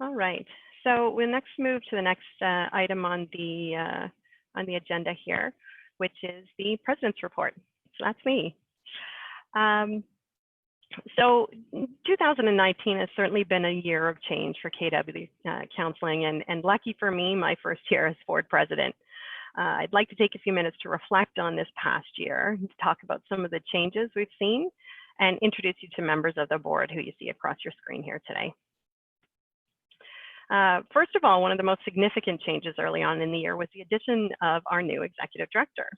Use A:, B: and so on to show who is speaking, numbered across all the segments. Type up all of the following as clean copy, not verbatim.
A: All right. So we'll next move to the next item on the agenda here, which is the President's Report. So that's me. So 2019 has certainly been a year of change for KW Counselling, and lucky for me, my first year as board president. I'd like to take a few minutes to reflect on this past year, to talk about some of the changes we've seen, and introduce you to members of the board who you see across your screen here today. First of all, one of the most significant changes early on in the year was the addition of our new executive director.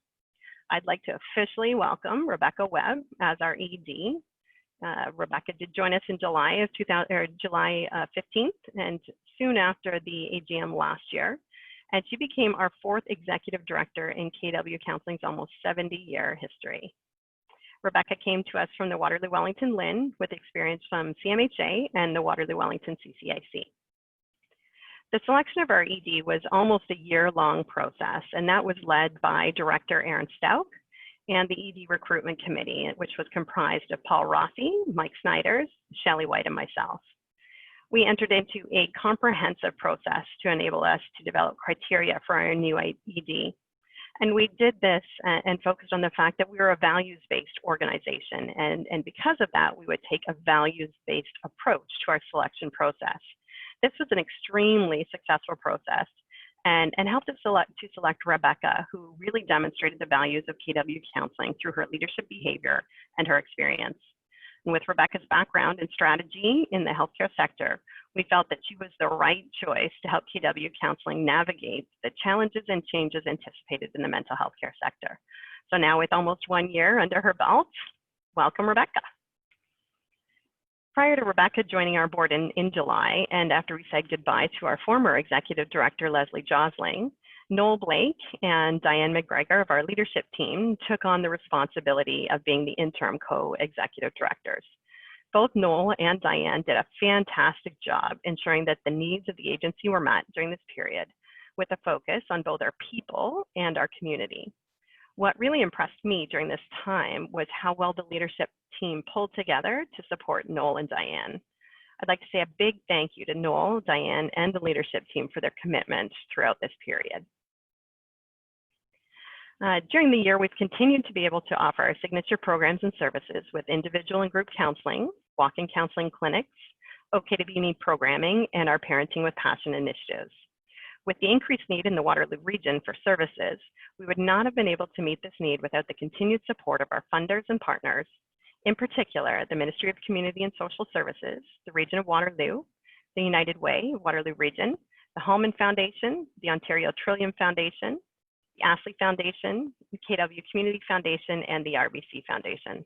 A: I'd like to officially welcome Rebecca Webb as our ED. Rebecca did join us in July 15th, and soon after the AGM last year. And she became our fourth executive director in KW Counselling's almost 70-year history. Rebecca came to us from the Waterloo Wellington LIN with experience from CMHA and the Waterloo Wellington CCIC. The selection of our ED was almost a year-long process, and that was led by Director Aaron Stout and the ED Recruitment Committee, which was comprised of Paul Rossi, Mike Snyders, Shelley White, and myself. We entered into a comprehensive process to enable us to develop criteria for our new ED. And we did this and focused on the fact that we were a values-based organization. And because of that, we would take a values-based approach to our selection process. This was an extremely successful process and helped us select Rebecca, who really demonstrated the values of KW Counselling through her leadership behavior and her experience. And with Rebecca's background and strategy in the healthcare sector, we felt that she was the right choice to help KW Counselling navigate the challenges and changes anticipated in the mental health care sector. So now with almost 1 year under her belt, welcome Rebecca. Prior to Rebecca joining our board in July, and after we said goodbye to our former executive director, Leslie Josling, Noel Blake and Diane McGregor of our leadership team took on the responsibility of being the interim co-executive directors. Both Noel and Diane did a fantastic job ensuring that the needs of the agency were met during this period, with a focus on both our people and our community. What really impressed me during this time was how well the leadership team pulled together to support Noel and Diane. I'd like to say a big thank you to Noel, Diane, and the leadership team for their commitment throughout this period. During the year, we've continued to be able to offer our signature programs and services with individual and group counseling, walk-in counseling clinics, OK to Be Me programming, and our Parenting with Passion initiatives. With the increased need in the Waterloo region for services, we would not have been able to meet this need without the continued support of our funders and partners, in particular, the Ministry of Community and Social Services, the Region of Waterloo, the United Way, Waterloo Region, the Holman Foundation, the Ontario Trillium Foundation, the Ashley Foundation, the KW Community Foundation, and the RBC Foundation.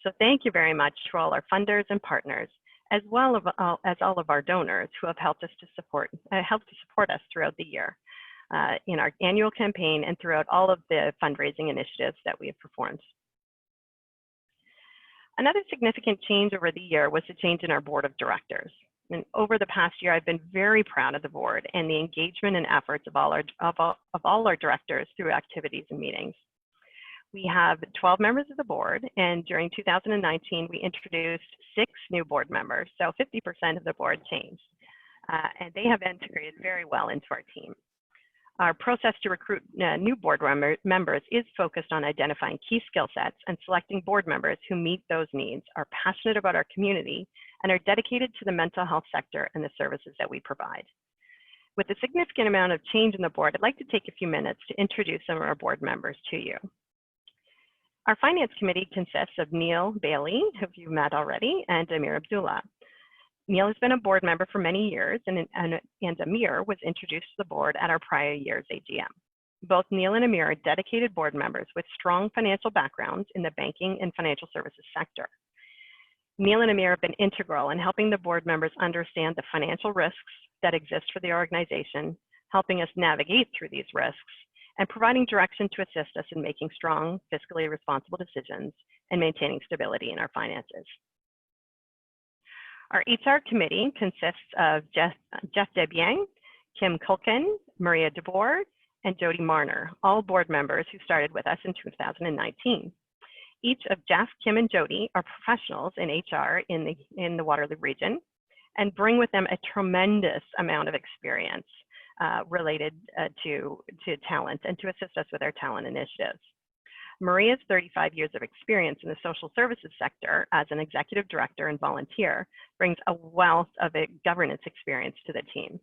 A: So thank you very much to all our funders and partners, as well as all of our donors who have helped us to support us throughout the year in our annual campaign and throughout all of the fundraising initiatives that we have performed. Another significant change over the year was the change in our board of directors. And over the past year, I've been very proud of the board and the engagement and efforts of all our directors through activities and meetings. We have 12 members of the board, and during 2019, we introduced 6 new board members, so 50% of the board changed. And they have integrated very well into our team. Our process to recruit new board members is focused on identifying key skill sets and selecting board members who meet those needs, are passionate about our community, and are dedicated to the mental health sector and the services that we provide. With a significant amount of change in the board, I'd like to take a few minutes to introduce some of our board members to you. Our Finance Committee consists of Neil Bailey, who you've met already, and Amir Abdullah. Neil has been a board member for many years, and Amir was introduced to the board at our prior year's AGM. Both Neil and Amir are dedicated board members with strong financial backgrounds in the banking and financial services sector. Neil and Amir have been integral in helping the board members understand the financial risks that exist for the organization, helping us navigate through these risks, and providing direction to assist us in making strong, fiscally responsible decisions and maintaining stability in our finances. Our Itar Committee consists of Jeff Debiang, Kim Culkin, Maria DeBoer, and Jody Marner, all board members who started with us in 2019. Each of Jeff, Kim, and Jody are professionals in HR in the Waterloo region, and bring with them a tremendous amount of experience related to talent and to assist us with our talent initiatives. Maria's 35 years of experience in the social services sector as an executive director and volunteer brings a wealth of governance experience to the team.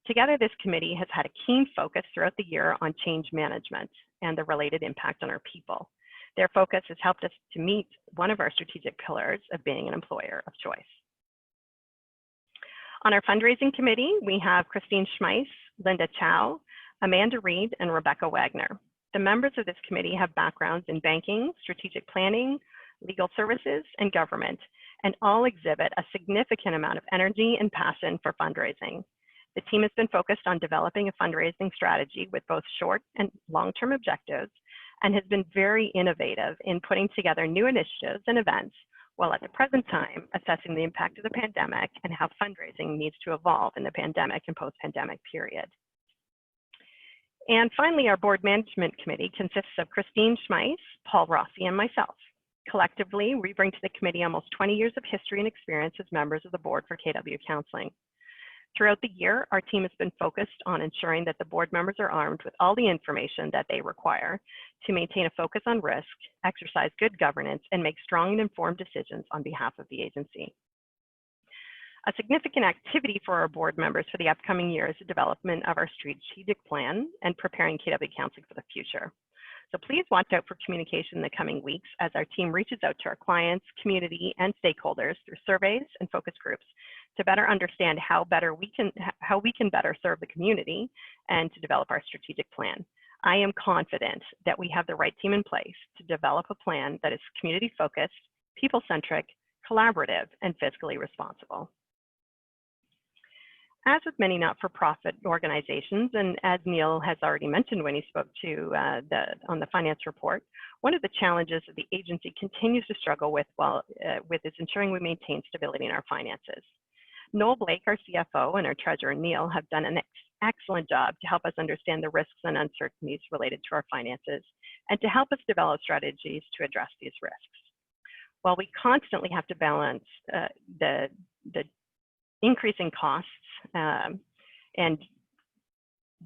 A: Together, this committee has had a keen focus throughout the year on change management and the related impact on our people. Their focus has helped us to meet one of our strategic pillars of being an employer of choice. On our fundraising committee, we have Christine Schmeiss, Linda Chow, Amanda Read, and Rebecca Wagner. The members of this committee have backgrounds in banking, strategic planning, legal services, and government, and all exhibit a significant amount of energy and passion for fundraising. The team has been focused on developing a fundraising strategy with both short and long-term objectives, and has been very innovative in putting together new initiatives and events, while at the present time assessing the impact of the pandemic and how fundraising needs to evolve in the pandemic and post-pandemic period. And finally, our board management committee consists of Christine Schmeiss, Paul Rossi, and myself. Collectively, we bring to the committee almost 20 years of history and experience as members of the board for KW Counselling. Throughout the year, our team has been focused on ensuring that the board members are armed with all the information that they require to maintain a focus on risk, exercise good governance, and make strong and informed decisions on behalf of the agency. A significant activity for our board members for the upcoming year is the development of our strategic plan and preparing KW Counselling for the future. So please watch out for communication in the coming weeks as our team reaches out to our clients, community, and stakeholders through surveys and focus groups to better understand how we can better serve the community and to develop our strategic plan. I am confident that we have the right team in place to develop a plan that is community-focused, people-centric, collaborative, and fiscally responsible. As with many not-for-profit organizations, and as Neil has already mentioned when he spoke to on the finance report, one of the challenges that the agency continues to struggle with is ensuring we maintain stability in our finances. Noel Blake, our CFO, and our treasurer, Neil, have done an excellent job to help us understand the risks and uncertainties related to our finances and to help us develop strategies to address these risks. While we constantly have to balance the increasing costs and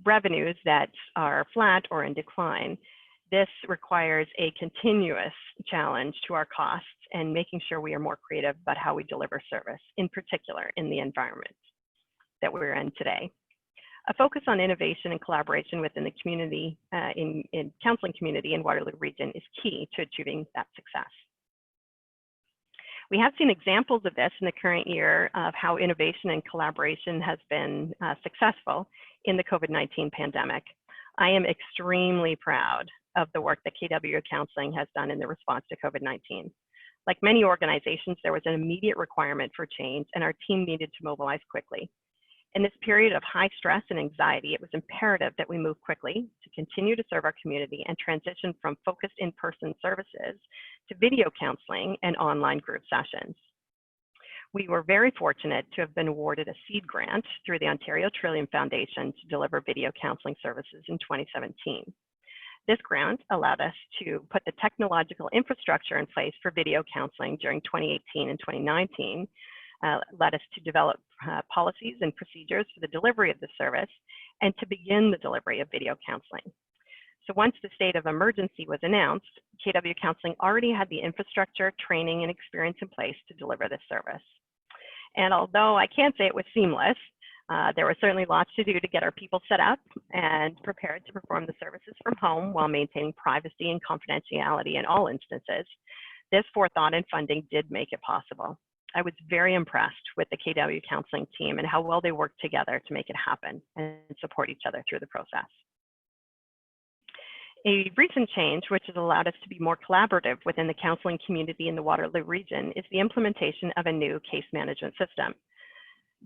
A: revenues that are flat or in decline, this requires a continuous challenge to our costs and making sure we are more creative about how we deliver service, in particular in the environment that we're in today. A focus on innovation and collaboration within the community, in counseling community in Waterloo region is key to achieving that success. We have seen examples of this in the current year of how innovation and collaboration has been successful in the COVID-19 pandemic. I am extremely proud of the work that KW Counselling has done in the response to COVID-19. Like many organizations, there was an immediate requirement for change, and our team needed to mobilize quickly. In this period of high stress and anxiety, it was imperative that we move quickly to continue to serve our community and transition from focused in-person services to video counseling and online group sessions. We were very fortunate to have been awarded a seed grant through the Ontario Trillium Foundation to deliver video counseling services in 2017. This grant allowed us to put the technological infrastructure in place for video counseling during 2018 and 2019, led us to develop policies and procedures for the delivery of the service and to begin the delivery of video counseling. So once the state of emergency was announced, KW Counselling already had the infrastructure, training, and experience in place to deliver this service. And although I can't say it was seamless, there was certainly lots to do to get our people set up and prepared to perform the services from home while maintaining privacy and confidentiality in all instances. This forethought and funding did make it possible. I was very impressed with the KW Counselling team and how well they worked together to make it happen and support each other through the process. A recent change, which has allowed us to be more collaborative within the counseling community in the Waterloo region, is the implementation of a new case management system.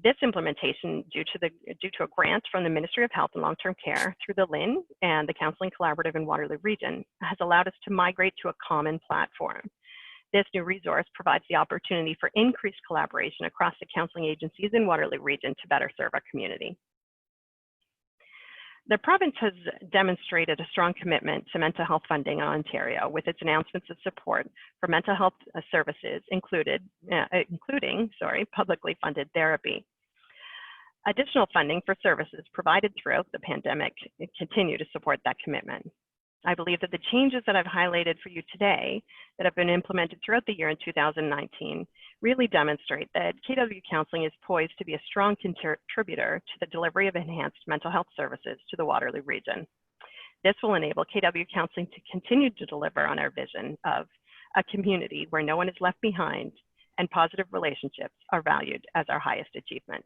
A: This implementation, due to a grant from the Ministry of Health and Long-Term Care through the LIN and the Counseling Collaborative in Waterloo region, has allowed us to migrate to a common platform. This new resource provides the opportunity for increased collaboration across the counseling agencies in Waterloo region to better serve our community. The province has demonstrated a strong commitment to mental health funding in Ontario with its announcements of support for mental health services, including publicly funded therapy. Additional funding for services provided throughout the pandemic continue to support that commitment. I believe that the changes that I've highlighted for you today that have been implemented throughout the year in 2019 really demonstrate that KW Counselling is poised to be a strong contributor to the delivery of enhanced mental health services to the Waterloo region. This will enable KW Counselling to continue to deliver on our vision of a community where no one is left behind and positive relationships are valued as our highest achievement.